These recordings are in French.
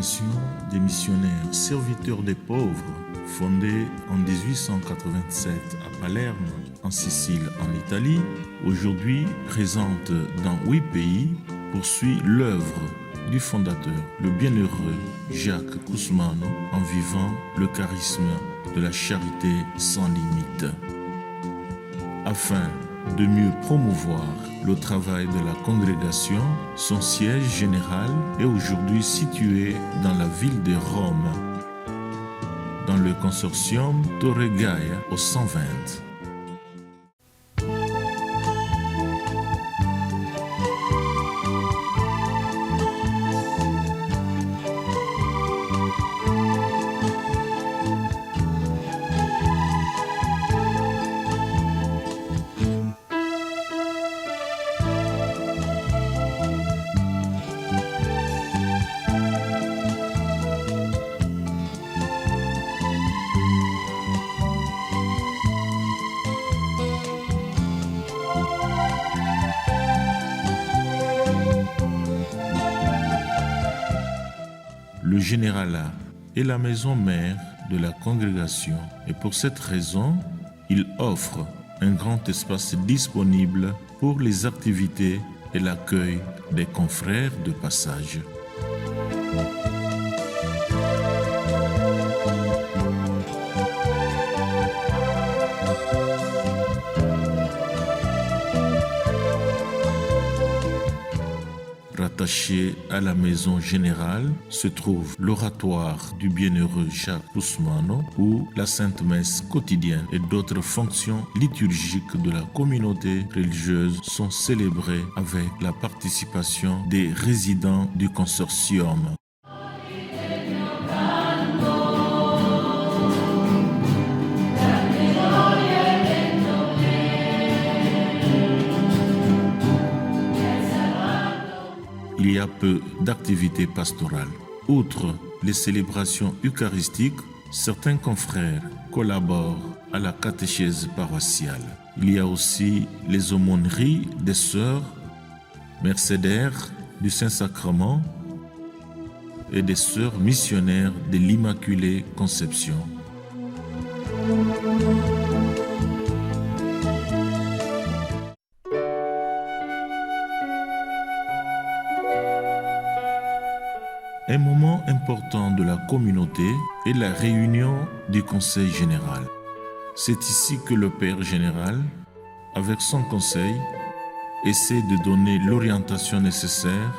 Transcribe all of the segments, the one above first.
congrégation des missionnaires serviteurs des pauvres, fondée en 1887 à Palerme, en Sicile, en Italie, aujourd'hui présente dans 8 pays, poursuit l'œuvre du fondateur, le bienheureux Jacques Cusimano, en vivant le charisme de la charité sans limite. Afin de mieux promouvoir le travail de la congrégation, son siège général est aujourd'hui situé dans la ville de Rome, dans le consortium Torre Gaia au 120. Le généralat est la maison mère de la congrégation et pour cette raison, il offre un grand espace disponible pour les activités et l'accueil des confrères de passage. Rattaché à la maison générale se trouve l'oratoire du bienheureux Jacques Cusimano où la Sainte Messe quotidienne et d'autres fonctions liturgiques de la communauté religieuse sont célébrées avec la participation des résidents du consortium. Il y a peu d'activités pastorales. Outre les célébrations eucharistiques, certains confrères collaborent à la catéchèse paroissiale. Il y a aussi les aumôneries des sœurs mercédaires du Saint-Sacrement et des sœurs missionnaires de l'Immaculée Conception. Un moment important de la communauté est la réunion du Conseil général. C'est ici que le Père général, avec son conseil, essaie de donner l'orientation nécessaire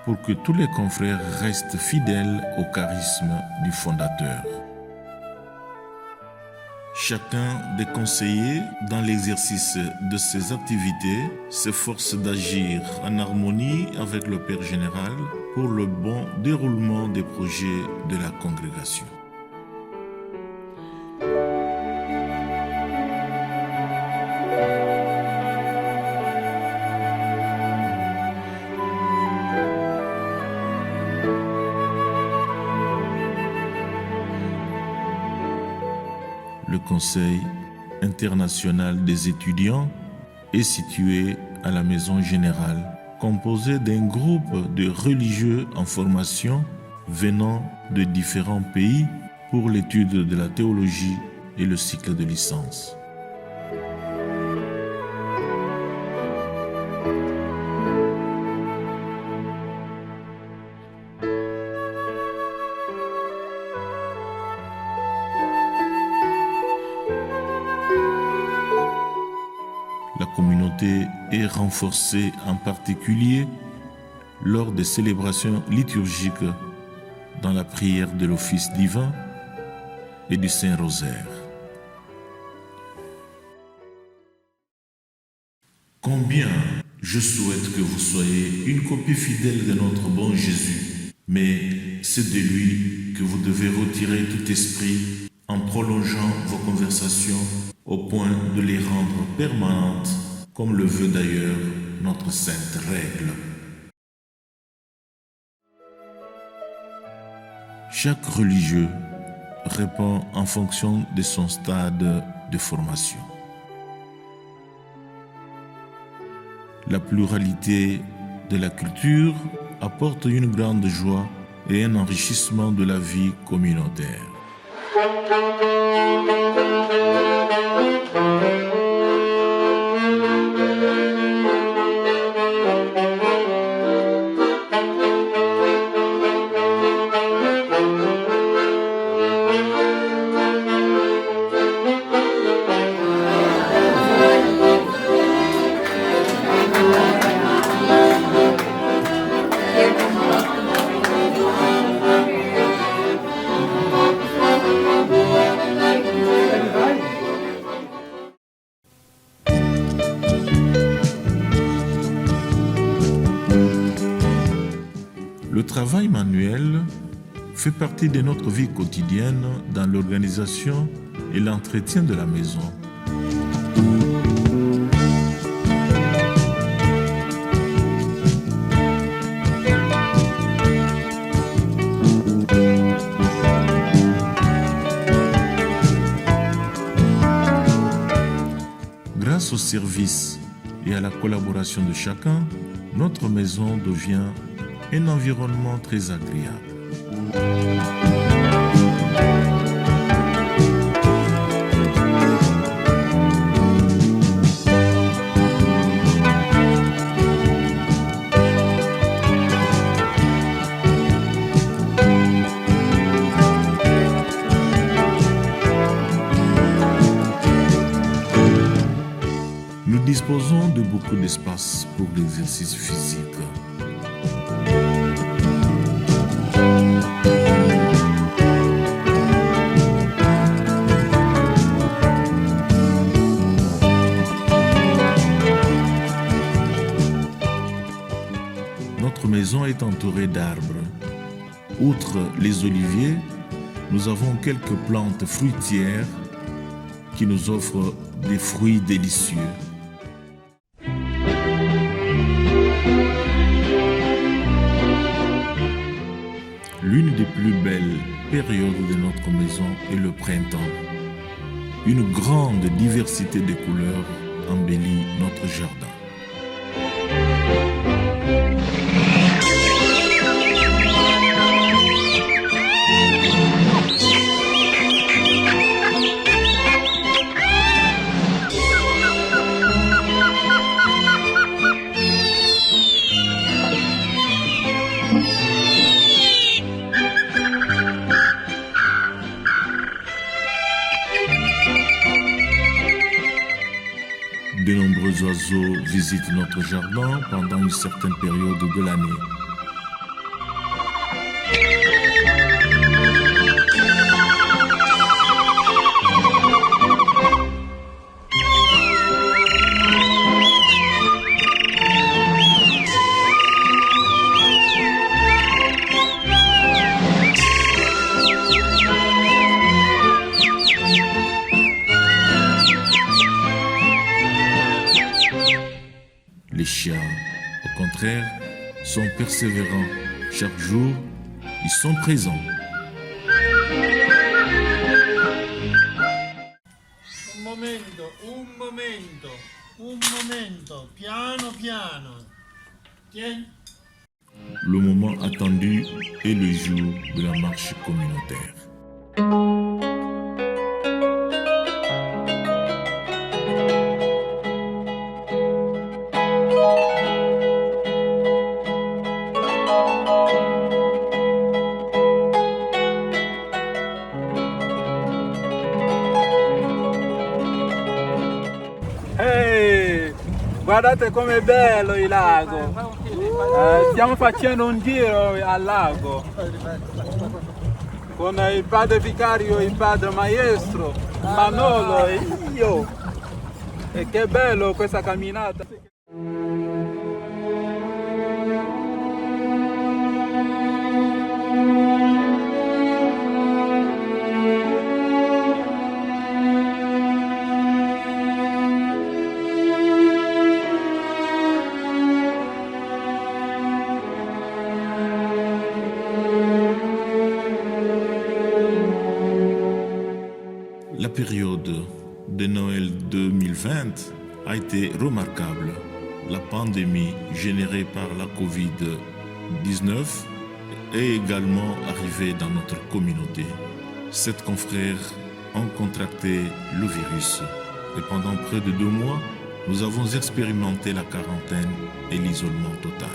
pour que tous les confrères restent fidèles au charisme du fondateur. Chacun des conseillers, dans l'exercice de ses activités, s'efforce d'agir en harmonie avec le Père général pour le bon déroulement des projets de la congrégation. Le Conseil international des étudiants est situé à la Maison générale, composé d'un groupe de religieux en formation venant de différents pays pour l'étude de la théologie et le cycle de licence. La communauté est renforcée en particulier lors des célébrations liturgiques dans la prière de l'office divin et du Saint-Rosaire. Combien je souhaite que vous soyez une copie fidèle de notre bon Jésus, mais c'est de lui que vous devez retirer tout esprit en prolongeant vos conversations au point de les rendre permanentes, comme le veut d'ailleurs notre sainte règle. Chaque religieux répond en fonction de son stade de formation. La pluralité de la culture apporte une grande joie et un enrichissement de la vie communautaire. Le travail manuel fait partie de notre vie quotidienne dans l'organisation et l'entretien de la maison. Grâce au service et à la collaboration de chacun, notre maison devient un environnement très agréable. Nous disposons de beaucoup d'espace pour l'exercice physique. Notre maison est entourée d'arbres. Outre les oliviers, nous avons quelques plantes fruitières qui nous offrent des fruits délicieux. L'une des plus belles périodes de notre maison est le printemps. Une grande diversité de couleurs embellit notre jardin. De nombreux oiseaux visitent notre jardin pendant une certaine période de l'année. Les chiens, au contraire, sont persévérants. Chaque jour, ils sont présents. Un momento, piano piano. Tiens. Le moment attendu est le jour de la marche communautaire. Guardate com'è bello il lago. Stiamo facendo un giro al lago con il padre vicario e il padre maestro Manolo e io. E che bello questa camminata. La période de Noël 2020 a été remarquable. La pandémie générée par la Covid-19 est également arrivé dans notre communauté. 7 confrères ont contracté le virus et pendant près de 2 mois, nous avons expérimenté la quarantaine et l'isolement total.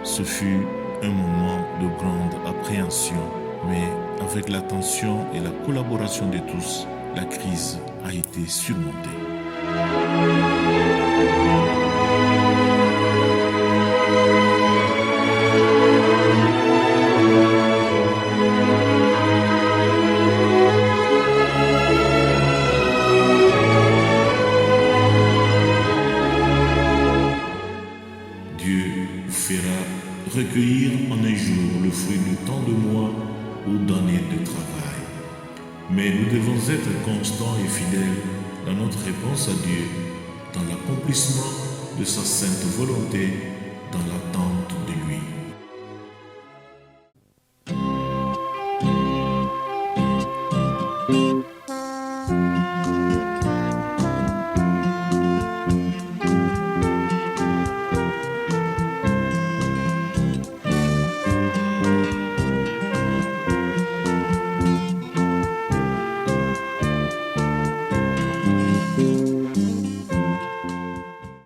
Ce fut un moment de grande appréhension, mais avec l'attention et la collaboration de tous, la crise a été surmontée. Dieu fera recueillir en un jour le fruit de tant de mois ou d'années de travail. Mais nous devons être constants et fidèles dans notre réponse à Dieu, dans l'accomplissement de sa sainte volonté, dans l'attente de lui.